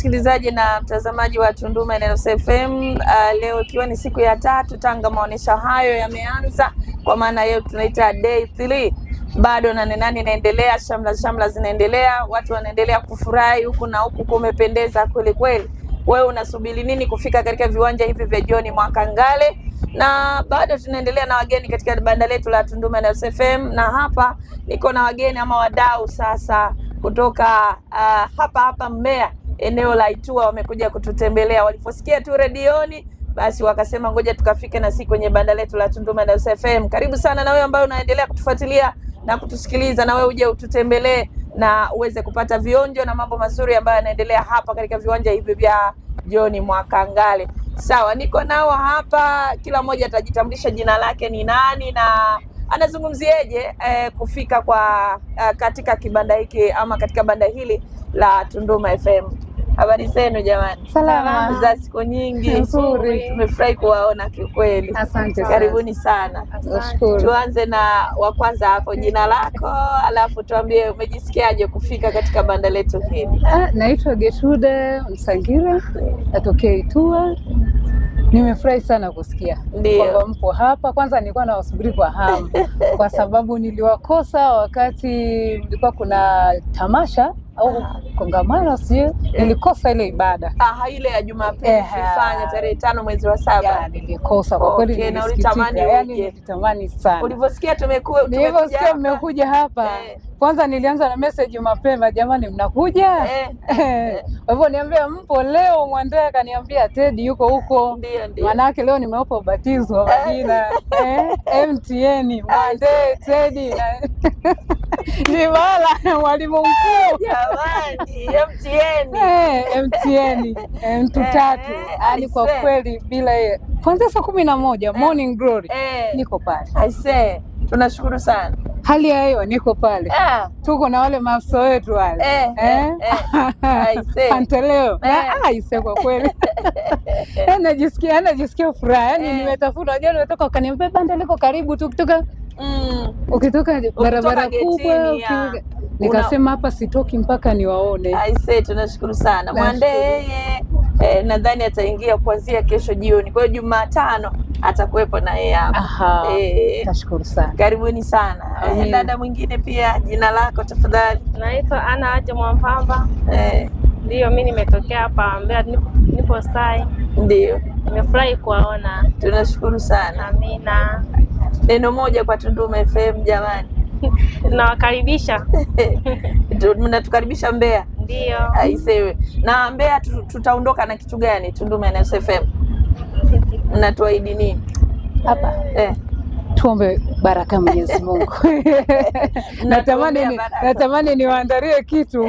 msikilizaji na mtazamaji wa Tunduma NLS FM, leo ikiwa ni siku ya 3 tanga maonesho hayo yameanza, kwa maana leo tunaita day 3. Bado nane inaendelea, shamla zinaendelea, watu wanaendelea kufurahi huku na huku, kumependeza kweli kweli. Wewe unasubiri nini kufika katika viwanja hivi vya John Mwakangale? Na bado tunaendelea na wageni katika banda letu la Tunduma NLS FM, na hapa niko na wageni ama wadau sasa kutoka hapa Mbeya, eneo la Itua. Wamekuja kututembelea, waliposikia tu redioni basi wakasema ngoja tukafike na sisi kwenye banda letu la Tunduma NLS FM. Karibu sana na wewe ambaye unaendelea kutufuatilia na kutusikiliza, na wewe uje ututembelee na uweze kupata vionjo na mambo mazuri ambayo yanaendelea hapa katika viwanja hivi vya John Mwakangale. Sawa, niko nao hapa, kila mmoja atajitambulisha jina lake ni nani na anazungumzieje kufika kwa katika kibanda hiki ama katika banda hili la Tunduma FM. Habari zenu jamani? Salama. Za siku nyingi. Nzuri. Tumefurahi kuwaona kiukweli. Asante. Karibuni sana. Nashukuru. Tuanze na wa kwanza hapo, jina lako, alafu tuambie umejisikiaje kufika katika banda letu hili. Naitwa Getrude Msangira, natokea Itua. Nimefurahi sana kusikia kwamba mpo hapa. Kwanza nilikuwa nawasubiri kwa hamu kwa sababu niliwakosa wakati nilikuwa kuna tamasha au kongamano, sio? Nilikosa ile ibada. Ile ya Jumapili tulifanya tarehe 5 mwezi wa 7. Nilikosa kwa kweli, na ulitamani nilitamani sana. Ulivyosikia mmekuja hapa, kwanza nilianza na message mapema, jamani mnakuja? Kwa hivyo niambia mpo leo, Mwandea akaniambia Teddy yuko huko. Ndio. Maana yake leo nimeupa ubatizo wa majina MTN Mwandea Teddy na Nibala na mwalimu mkuu. Jamani, MTN mtu tatu. Yaani kwa kweli bila kwanza saa 11 morning glory niko pale. I say tunashukuru sana. Hali ya hewa niko pale. Tuko na wale maafisa wetu wale. I say Anteleo. Kwa kweli. Najisikia furaha. Yaani nimetafuta, jana nimetoka ukaniambia banda liko karibu tu ukitoka barabara kubwa nikasema hapa sitoki mpaka niwaone. I say tunashukuru sana. Mwande yeye nadhani ataingia kuanzia kesho jioni. Kwa hiyo Jumatano atakuwepo na yeye hapa. Nashukuru sana. Karibuni sana. Dada mwingine pia, jina lako tafadhali? Naitwa Ana Aje Mwampamba. Ndio, mimi nimetokea hapa Mbeya, nipo Sai. Ndio. Nimefurahi kuwaona. Tunashukuru sana. Amina. Neno moja kwa Tunduma FM jamani. Nawakaribisha. Mnatukaribisha Mbeya? Ndio. Aisewe. Na Mbeya tutaondoka na kitu gani Tunduma NLS FM? Mnatuahidi nini? Hapa. Tuombe baraka Mwenyezi Mungu. Natamani niwaandalie kitu.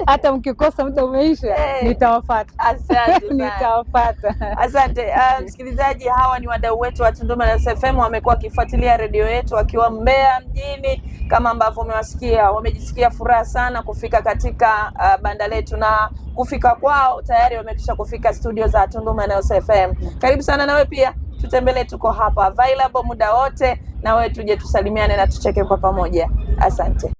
Hata mkikosa muda umeisha, nitawafuata. Asante. Nitawafuata. Asante. Msikilizaji, hawa ni wadau wetu wa Tunduma NLS FM, wamekuwa wakifuatilia redio yetu wakiwa Mbeya mjini. Kama ambavyo umewasikia, wamejisikia furaha sana kufika katika banda letu, na kufika kwao tayari wamekisha kufika studio za Tunduma NLS FM. Karibu sana na wewe pia tutembelee, tuko hapa available muda wote, na wewe tuje tusalimiane na tucheke kwa pamoja. Asante.